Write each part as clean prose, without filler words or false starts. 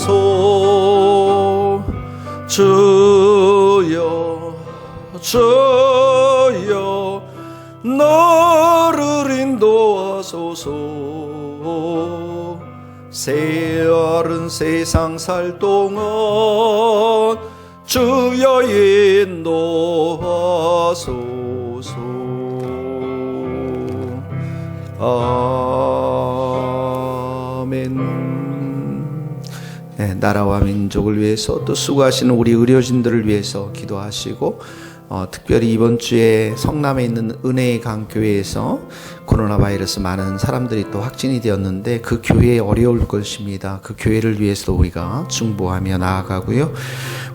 인도하소서. 주여 주여 나를 인도하소서. 세월은 세상 살 동안 주여 인도하소서. 아멘. 네, 나라와 민족을 위해서 또 수고하시는 우리 의료진들을 위해서 기도하시고, 특별히 이번 주에 성남에 있는 은혜의 강 교회에서 코로나 바이러스 많은 사람들이 또 확진이 되었는데 그 교회에 어려울 것입니다. 그 교회를 위해서도 우리가 중보하며 나아가고요.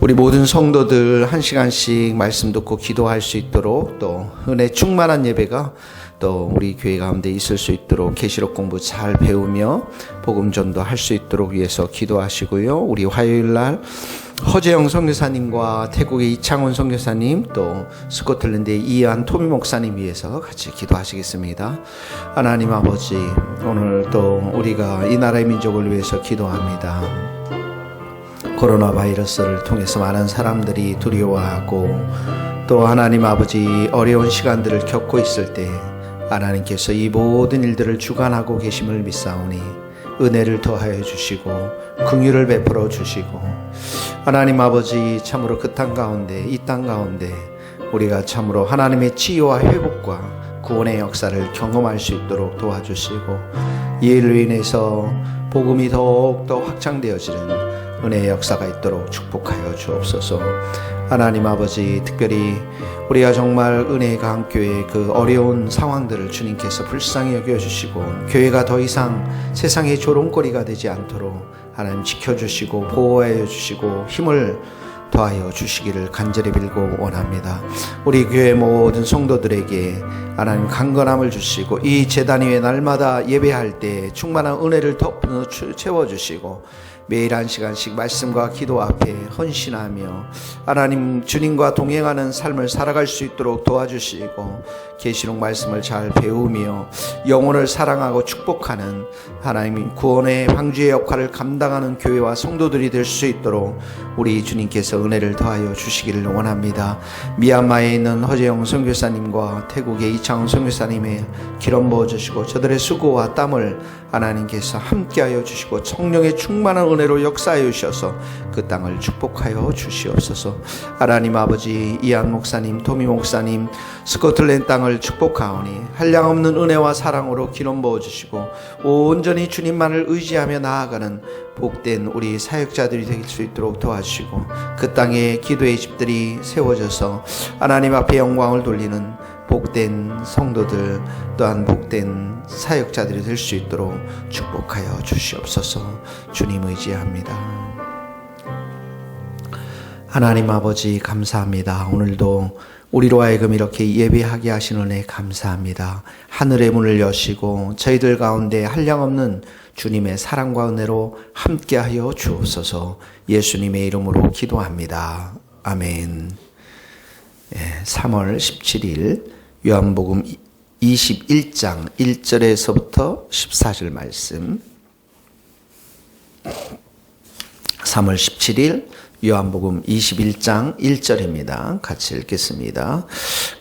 우리 모든 성도들 1시간씩 말씀 듣고 기도할 수 있도록, 또 은혜 충만한 예배가 또 우리 교회 가운데 있을 수 있도록 계시록 공부 잘 배우며 복음 전도할 수 있도록 위해서 기도하시고요. 우리 화요일 날 허재영 선교사님과 태국의 이창훈 선교사님, 또 스코틀랜드의 이한 토미 목사님 위해서 같이 기도하시겠습니다. 하나님 아버지, 오늘 또 우리가 이 나라의 민족을 위해서 기도합니다. 코로나 바이러스를 통해서 많은 사람들이 두려워하고, 또 하나님 아버지 어려운 시간들을 겪고 있을 때 하나님께서 이 모든 일들을 주관하고 계심을 믿사오니 은혜를 더하여 주시고 긍휼을 베풀어 주시고, 하나님 아버지 참으로 그 땅 가운데, 이 땅 가운데 우리가 참으로 하나님의 치유와 회복과 구원의 역사를 경험할 수 있도록 도와주시고, 이 일로 인해서 복음이 더욱더 확장되어지는 은혜의 역사가 있도록 축복하여 주옵소서. 하나님 아버지, 특별히 우리가 정말 은혜의 강교회의 그 어려운 상황들을 주님께서 불쌍히 여겨주시고, 교회가 더 이상 세상의 조롱거리가 되지 않도록 하나님 지켜주시고 보호하여 주시고 힘을 더하여 주시기를 간절히 빌고 원합니다. 우리 교회 모든 성도들에게 하나님 강건함을 주시고, 이 제단 위에 날마다 예배할 때 충만한 은혜를 덮어 채워주시고, 매일 1시간씩 말씀과 기도 앞에 헌신하며 하나님 주님과 동행하는 삶을 살아갈 수 있도록 도와주시고, 계시록 말씀을 잘 배우며 영혼을 사랑하고 축복하는 하나님 구원의 방주의 역할을 감당하는 교회와 성도들이 될 수 있도록 우리 주님께서 은혜를 더하여 주시기를 원합니다. 미얀마에 있는 허재영 선교사님과 태국의 이창훈 선교사님의 기름 부어주시고, 저들의 수고와 땀을 하나님께서 함께하여 주시고 성령의 충만한 은혜로 역사하여 주셔서 그 땅을 축복하여 주시옵소서. 하나님 아버지, 이한 목사님, 토미 목사님, 스코틀랜드 땅을 축복하오니 한량없는 은혜와 사랑으로 기름 부어주시고 온전히 주님만을 의지하며 나아가는 복된 우리 사역자들이 될 수 있도록 도와주시고, 그 땅에 기도의 집들이 세워져서 하나님 앞에 영광을 돌리는 복된 성도들, 또한 복된 사역자들이 될 수 있도록 축복하여 주시옵소서. 주님 의지합니다. 하나님 아버지, 감사합니다. 오늘도 우리로 하여금 이렇게 예배하게 하신 은혜 감사합니다. 하늘의 문을 여시고 저희들 가운데 한량없는 주님의 사랑과 은혜로 함께하여 주옵소서. 예수님의 이름으로 기도합니다. 아멘. 3월 17일 요한복음 21장 1절에서부터 14절 말씀. 3월 17일 요한복음 21장 1절입니다. 같이 읽겠습니다.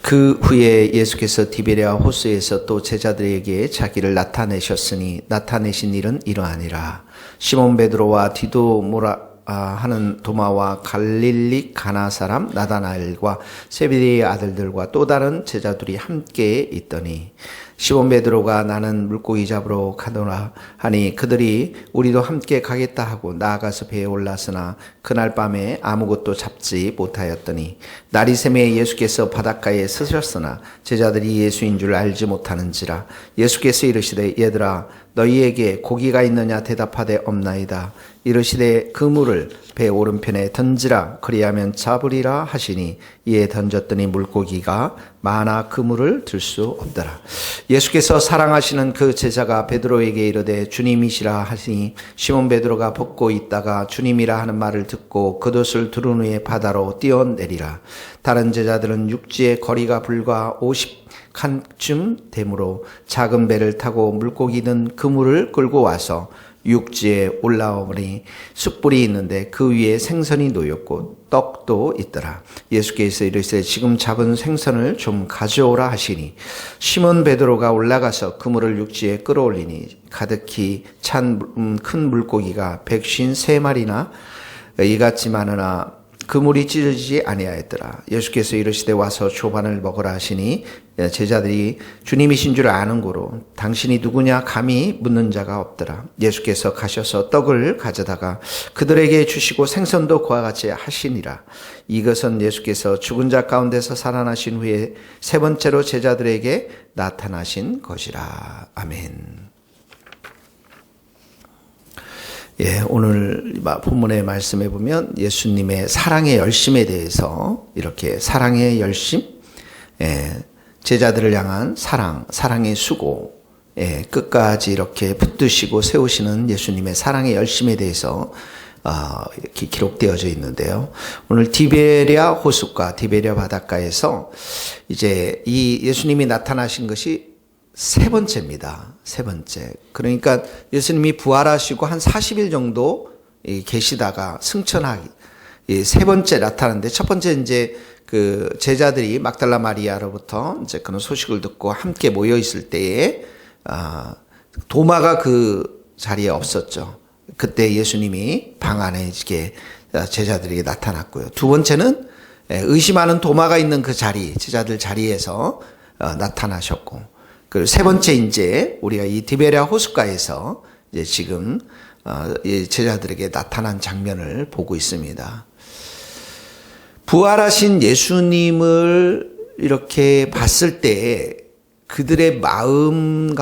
그 후에 예수께서 디베랴 호수에서 또 제자들에게 자기를 나타내셨으니 나타내신 일은 이러하니라. 시몬 베드로와 디도모라 하는 도마와 갈릴리 가나 사람 나다나엘과 세베대의 아들들과 또 다른 제자들이 함께 있더니, 시몬 베드로가 나는 물고기 잡으러 가노라 하니 그들이 우리도 함께 가겠다 하고 나아가서 배에 올랐으나 그날 밤에 아무것도 잡지 못하였더니, 날이 새매 예수께서 바닷가에 서셨으나 제자들이 예수인 줄 알지 못하는지라. 예수께서 이르시되 얘들아 너희에게 고기가 있느냐 대답하되 없나이다. 이르시되 그물을 배 오른편에 던지라 그리하면 잡으리라 하시니 이에 던졌더니 물고기가 많아 그물을 들 수 없더라. 예수께서 사랑하시는 그 제자가 베드로에게 이르되 주님이시라 하시니 시몬 베드로가 벗고 있다가 주님이라 하는 말을 듣고 겉옷을 두른 후에 바다로 뛰어내리라. 다른 제자들은 육지의 거리가 불과 50칸쯤 되므로 작은 배를 타고 물고기 든 그물을 끌고 와서 육지에 올라오니 숯불이 있는데 그 위에 생선이 놓였고 떡도 있더라. 예수께서 이르시되 지금 잡은 생선을 좀 가져오라 하시니 시몬 베드로가 올라가서 그물을 육지에 끌어올리니 가득히 찬 큰 물고기가 153마리나 이같이 많으나 그물이 찢어지지 아니하였더라. 예수께서 이르시되 와서 조반을 먹으라 하시니 제자들이 주님이신 줄 아는 고로 당신이 누구냐 감히 묻는 자가 없더라. 예수께서 가셔서 떡을 가져다가 그들에게 주시고 생선도 그와 같이 하시니라. 이것은 예수께서 죽은 자 가운데서 살아나신 후에 세 번째로 제자들에게 나타나신 것이라. 아멘. 예, 오늘 본문의 말씀에 보면 예수님의 사랑의 열심에 대해서 이렇게 사랑의 열심, 제자들을 향한 사랑의 수고, 끝까지 이렇게 붙드시고 세우시는 예수님의 사랑의 열심에 대해서 이렇게 기록되어져 있는데요. 오늘 디베랴 호숫가, 디베랴 바닷가에서 이제 이 예수님이 나타나신 것이 세 번째입니다. 세 번째. 그러니까 예수님이 부활하시고 한 40일 정도 계시다가 승천하기. 세 번째 나타나는데 첫 번째 이제 그 제자들이 막달라 마리아로부터 이제 그런 소식을 듣고 함께 모여 있을 때에 도마가 그 자리에 없었죠. 그때 예수님이 방 안에 이렇게 제자들에게 나타났고요. 두 번째는 의심하는 도마가 있는 그 자리, 제자들 자리에서 나타나셨고. 그 세 번째 이제 우리가 이 디베랴 호숫가에서 이제 지금 제자들에게 나타난 장면을 보고 있습니다. 부활하신 예수님을 이렇게 봤을 때 그들의 마음이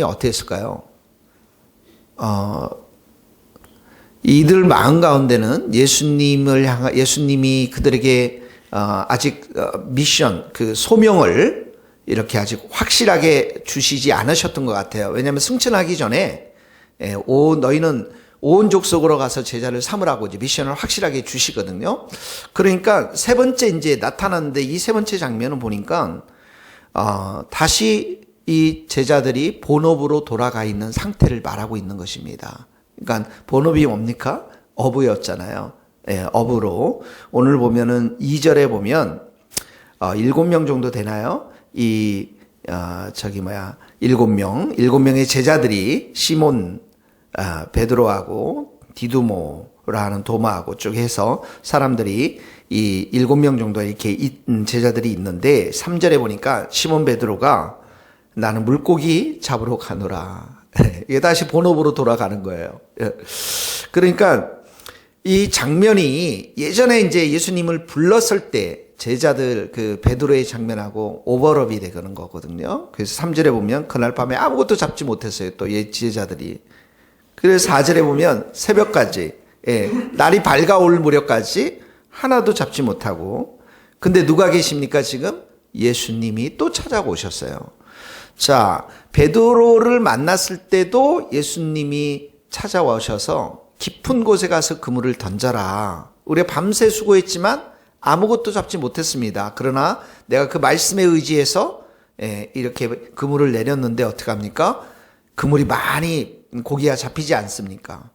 어땠을까요? 이들 마음 가운데는 예수님이 그들에게 아직 미션, 그 소명을 이렇게 아직 확실하게 주시지 않으셨던 것 같아요. 왜냐하면 승천하기 전에 너희는 온 족속으로 가서 제자를 삼으라고 이제 미션을 확실하게 주시거든요. 그러니까 세 번째 이제 나타났는데 이 세 번째 장면을 보니까 다시 이 제자들이 본업으로 돌아가 있는 상태를 말하고 있는 것입니다. 그러니까 본업이 뭡니까? 어부였잖아요. 어부로 오늘 보면은 2절에 보면 7명 정도 되나요? 7명의 제자들이 시몬, 베드로하고 디두모라는 도마하고 쭉 해서 사람들이 이 7명 정도 이렇게 제자들이 있는데 3절에 보니까 시몬 베드로가 나는 물고기 잡으러 가노라. 이게 다시 본업으로 돌아가는 거예요. 그러니까 이 장면이 예전에 이제 예수님을 불렀을 때 제자들 그 베드로의 장면하고 오버랩이 되는 거거든요. 그래서 3절에 보면 그날 밤에 아무것도 잡지 못했어요. 또 제자들이. 그래서 4절에 보면 새벽까지, 날이 밝아올 무렵까지 하나도 잡지 못하고. 근데 누가 계십니까 지금? 예수님이 또 찾아오셨어요. 자, 베드로를 만났을 때도 예수님이 찾아오셔서 깊은 곳에 가서 그물을 던져라. 우리가 밤새 수고했지만 아무것도 잡지 못했습니다. 그러나 내가 그 말씀에 의지해서 이렇게 그물을 내렸는데 어떡합니까? 그물이 많이 고기가 잡히지 않습니까?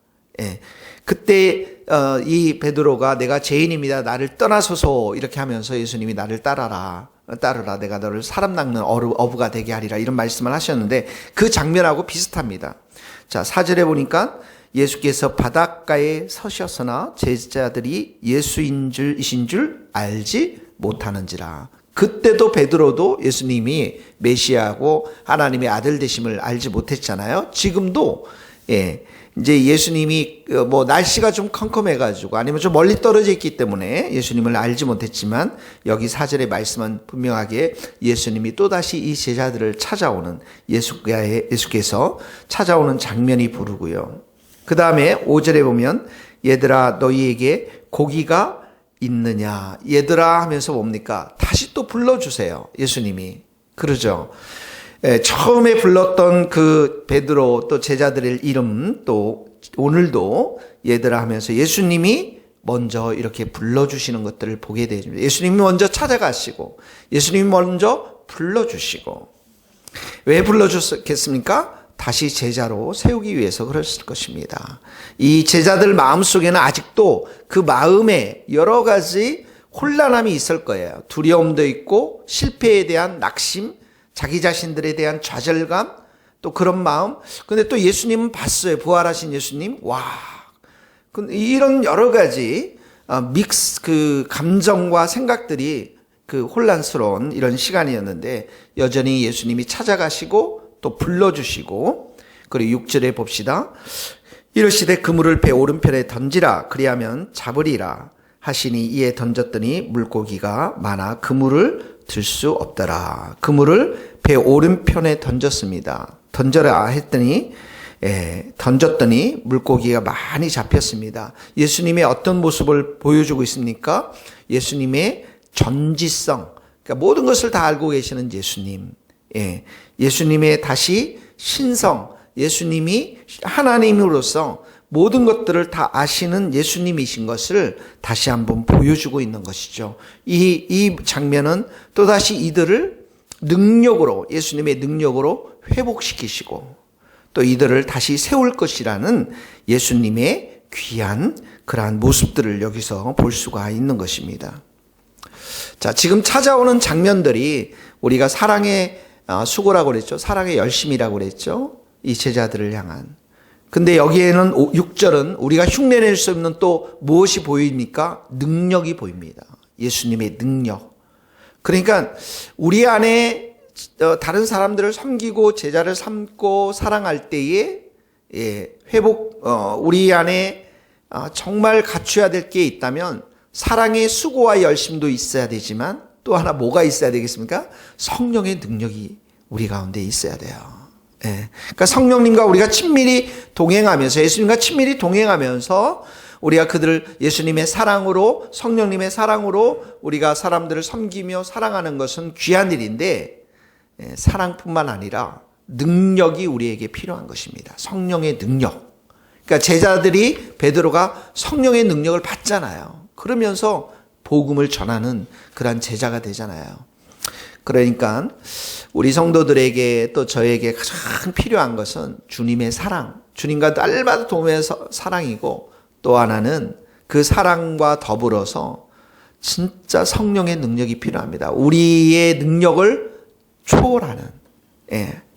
그때 이 베드로가 내가 죄인입니다. 나를 떠나소서 이렇게 하면서 예수님이 나를 따르라. 내가 너를 사람 낚는 어부가 되게 하리라 이런 말씀을 하셨는데 그 장면하고 비슷합니다. 자, 4절에 보니까 예수께서 바닷가에 서셨으나 제자들이 예수이신 줄 알지 못하는지라. 그때도 베드로도 예수님이 메시아고 하나님의 아들 되심을 알지 못했잖아요. 지금도 이제 예수님이 날씨가 좀 컴컴해가지고 아니면 좀 멀리 떨어져 있기 때문에 예수님을 알지 못했지만 여기 4절의 말씀은 분명하게 예수님이 또다시 이 제자들을 찾아오는 예수께서 찾아오는 장면이 부르고요. 그 다음에 5절에 보면 얘들아 너희에게 고기가 있느냐. 얘들아 하면서 뭡니까? 다시 또 불러주세요. 예수님이. 그러죠. 처음에 불렀던 그 베드로 또 제자들의 이름 또 오늘도 얘들아 하면서 예수님이 먼저 이렇게 불러주시는 것들을 보게 됩니다. 예수님이 먼저 찾아가시고 예수님이 먼저 불러주시고 왜 불러주셨겠습니까? 다시 제자로 세우기 위해서 그랬을 것입니다. 이 제자들 마음속에는 아직도 그 마음에 여러 가지 혼란함이 있을 거예요. 두려움도 있고 실패에 대한 낙심, 자기 자신들에 대한 좌절감, 또 그런 마음. 근데 또 예수님은 봤어요. 부활하신 예수님. 와, 이런 여러 가지 믹스 감정과 생각들이 혼란스러운 이런 시간이었는데 여전히 예수님이 찾아가시고 또 불러주시고, 그리고 6절에 봅시다. 이르시되 그물을 배 오른편에 던지라 그리하면 잡으리라 하시니 이에 던졌더니 물고기가 많아 그물을 들 수 없더라. 그물을 배 오른편에 던졌습니다. 던져라 했더니 던졌더니 물고기가 많이 잡혔습니다. 예수님의 어떤 모습을 보여주고 있습니까? 예수님의 전지성, 그러니까 모든 것을 다 알고 계시는 예수님, 예수님의 다시 신성, 예수님이 하나님으로서 모든 것들을 다 아시는 예수님이신 것을 다시 한번 보여주고 있는 것이죠. 이 장면은 또다시 이들을 능력으로, 예수님의 능력으로 회복시키시고 또 이들을 다시 세울 것이라는 예수님의 귀한 그러한 모습들을 여기서 볼 수가 있는 것입니다. 자, 지금 찾아오는 장면들이 우리가 사랑의 수고라고 그랬죠. 사랑의 열심이라고 그랬죠. 이 제자들을 향한. 근데 여기에는 6절은 우리가 흉내낼 수 없는 또 무엇이 보입니까? 능력이 보입니다. 예수님의 능력. 그러니까 우리 안에 다른 사람들을 섬기고 제자를 삼고 사랑할 때에 우리 안에 정말 갖춰야 될 게 있다면 사랑의 수고와 열심도 있어야 되지만 또 하나 뭐가 있어야 되겠습니까? 성령의 능력이 우리 가운데 있어야 돼요. 그러니까 성령님과 우리가 친밀히 동행하면서, 예수님과 친밀히 동행하면서 우리가 그들을 예수님의 사랑으로, 성령님의 사랑으로 우리가 사람들을 섬기며 사랑하는 것은 귀한 일인데, 사랑뿐만 아니라 능력이 우리에게 필요한 것입니다. 성령의 능력. 그러니까 제자들이, 베드로가 성령의 능력을 받잖아요. 그러면서 복음을 전하는 그런 제자가 되잖아요. 그러니까 우리 성도들에게 또 저에게 가장 필요한 것은 주님의 사랑, 주님과 날마다 동행의 사랑이고, 또 하나는 그 사랑과 더불어서 진짜 성령의 능력이 필요합니다. 우리의 능력을 초월하는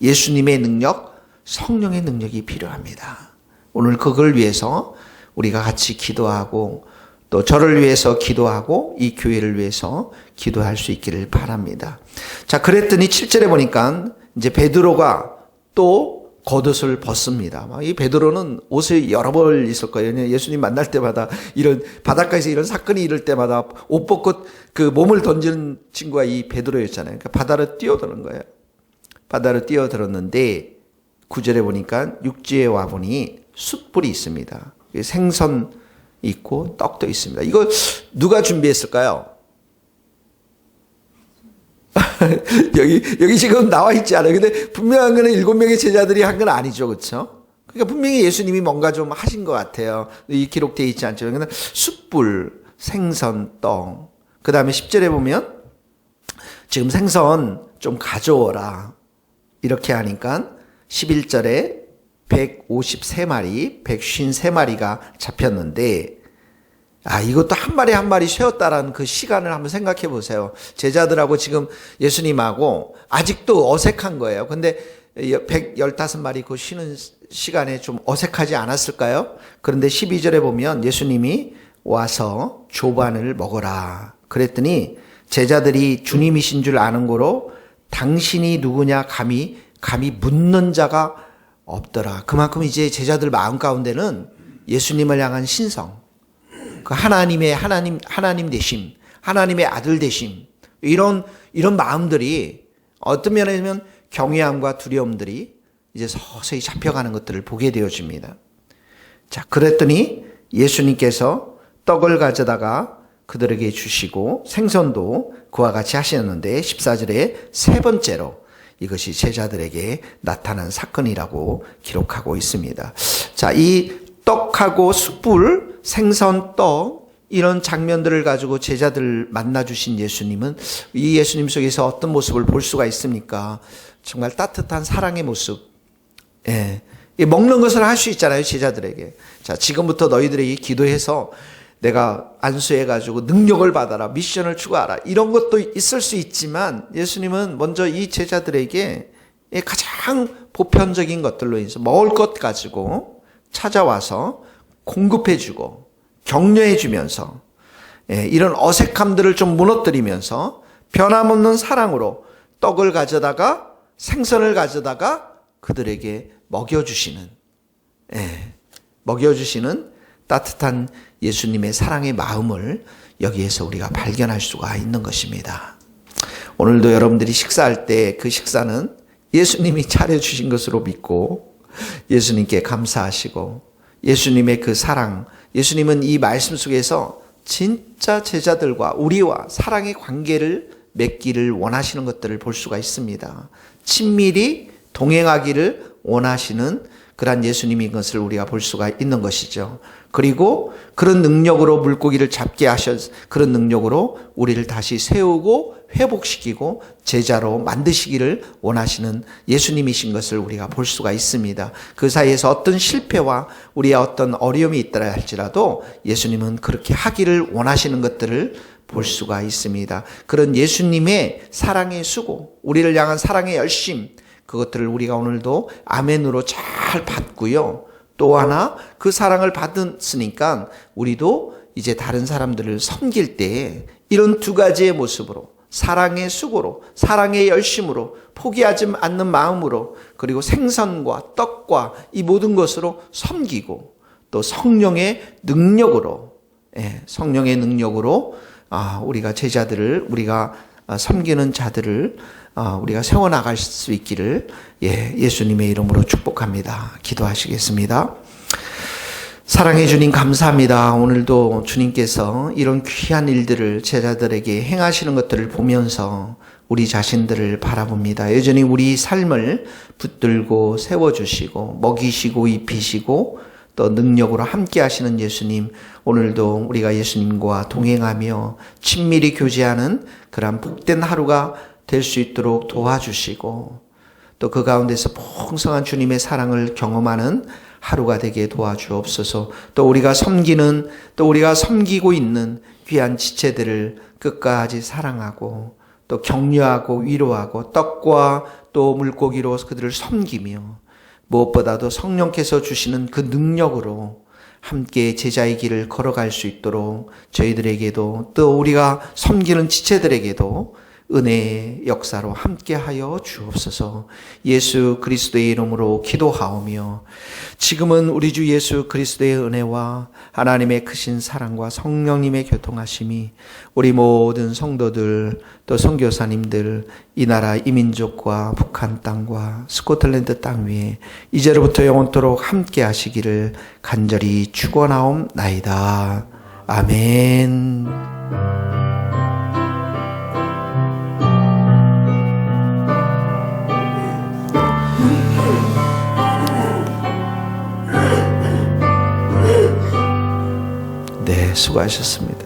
예수님의 능력, 성령의 능력이 필요합니다. 오늘 그걸 위해서 우리가 같이 기도하고 또 저를 위해서 기도하고 이 교회를 위해서 기도할 수 있기를 바랍니다. 자, 그랬더니 7절에 보니까 이제 베드로가 또 겉옷을 벗습니다. 이 베드로는 옷을 여러 벌 있을 거예요. 예수님 만날 때마다 이런 바닷가에서 이런 사건이 일을 때마다 옷 벗고 그 몸을 던지는 친구가 이 베드로였잖아요. 그러니까 바다로 뛰어드는 거예요. 바다로 뛰어들었는데 9절에 보니까 육지에 와 보니 숯불이 있습니다. 생선 있고 떡도 있습니다. 이거 누가 준비했을까요? 여기 지금 나와 있지 않아요. 근데 분명한 거는 7명의 제자들이 한 건 아니죠. 그렇죠? 그러니까 분명히 예수님이 뭔가 좀 하신 것 같아요. 이 기록되어 있지 않죠. 그러니까 숯불, 생선, 떡. 그 다음에 10절에 보면 지금 생선 좀 가져오라. 이렇게 하니까 11절에 153마리, 153마리가 잡혔는데, 이것도 한 마리 한 마리 쉬었다라는 그 시간을 한번 생각해 보세요. 제자들하고 지금 예수님하고 아직도 어색한 거예요. 근데 115마리 그 쉬는 시간에 좀 어색하지 않았을까요? 그런데 12절에 보면 예수님이 와서 조반을 먹어라. 그랬더니 제자들이 주님이신 줄 아는 거로 당신이 누구냐 감히 묻는 자가 없더라. 그만큼 이제 제자들 마음 가운데는 예수님을 향한 신성, 그 하나님 되심, 하나님의 아들 되심, 이런 마음들이 어떤 면에는 경외함과 두려움들이 이제 서서히 잡혀가는 것들을 보게 되어집니다. 자, 그랬더니 예수님께서 떡을 가져다가 그들에게 주시고 생선도 그와 같이 하셨는데 14절에 세 번째로 이것이 제자들에게 나타난 사건이라고 기록하고 있습니다. 자, 이 떡하고 숯불, 생선, 떡 이런 장면들을 가지고 제자들을 만나주신 예수님은 이 예수님 속에서 어떤 모습을 볼 수가 있습니까? 정말 따뜻한 사랑의 모습, 예. 이 먹는 것을 할 수 있잖아요, 제자들에게. 자, 지금부터 너희들에게 기도해서 내가 안수해가지고 능력을 받아라, 미션을 추구하라, 이런 것도 있을 수 있지만 예수님은 먼저 이 제자들에게 가장 보편적인 것들로 인해서 먹을 것 가지고 찾아와서 공급해주고 격려해주면서 이런 어색함들을 좀 무너뜨리면서 변함없는 사랑으로 떡을 가져다가 생선을 가져다가 그들에게 먹여주시는 따뜻한 예수님의 사랑의 마음을 여기에서 우리가 발견할 수가 있는 것입니다. 오늘도 여러분들이 식사할 때 그 식사는 예수님이 차려주신 것으로 믿고 예수님께 감사하시고 예수님의 그 사랑, 예수님은 이 말씀 속에서 진짜 제자들과 우리와 사랑의 관계를 맺기를 원하시는 것들을 볼 수가 있습니다. 친밀히 동행하기를 원하시는 그러한 예수님인 것을 우리가 볼 수가 있는 것이죠. 그리고 그런 능력으로 물고기를 잡게 하셔서 그런 능력으로 우리를 다시 세우고 회복시키고 제자로 만드시기를 원하시는 예수님이신 것을 우리가 볼 수가 있습니다. 그 사이에서 어떤 실패와 우리의 어떤 어려움이 있더라 할지라도 예수님은 그렇게 하기를 원하시는 것들을 볼 수가 있습니다. 그런 예수님의 사랑의 수고, 우리를 향한 사랑의 열심, 그것들을 우리가 오늘도 아멘으로 잘 받고요. 또 하나 그 사랑을 받았으니까 우리도 이제 다른 사람들을 섬길 때 이런 두 가지의 모습으로 사랑의 수고로, 사랑의 열심으로, 포기하지 않는 마음으로, 그리고 생선과 떡과 이 모든 것으로 섬기고 또 성령의 능력으로, 우리가 제자들을, 우리가 섬기는 자들을 우리가 세워나갈 수 있기를 예수님의 이름으로 축복합니다. 기도하시겠습니다. 사랑해 주님 감사합니다. 오늘도 주님께서 이런 귀한 일들을 제자들에게 행하시는 것들을 보면서 우리 자신들을 바라봅니다. 여전히 우리 삶을 붙들고 세워주시고 먹이시고 입히시고 또 능력으로 함께 하시는 예수님, 오늘도 우리가 예수님과 동행하며 친밀히 교제하는 그러한 복된 하루가 될 수 있도록 도와주시고 또 그 가운데서 풍성한 주님의 사랑을 경험하는 하루가 되게 도와주옵소서. 또 우리가 섬기고 있는 귀한 지체들을 끝까지 사랑하고 또 격려하고 위로하고 떡과 또 물고기로 그들을 섬기며 무엇보다도 성령께서 주시는 그 능력으로 함께 제자의 길을 걸어갈 수 있도록 저희들에게도 또 우리가 섬기는 지체들에게도 은혜의 역사로 함께하여 주옵소서. 예수 그리스도의 이름으로 기도하오며 지금은 우리 주 예수 그리스도의 은혜와 하나님의 크신 사랑과 성령님의 교통하심이 우리 모든 성도들 또 선교사님들 이 나라 이민족과 북한 땅과 스코틀랜드 땅 위에 이제로부터 영원토록 함께 하시기를 간절히 축원하옵나이다. 아멘. 네, 수고하셨습니다.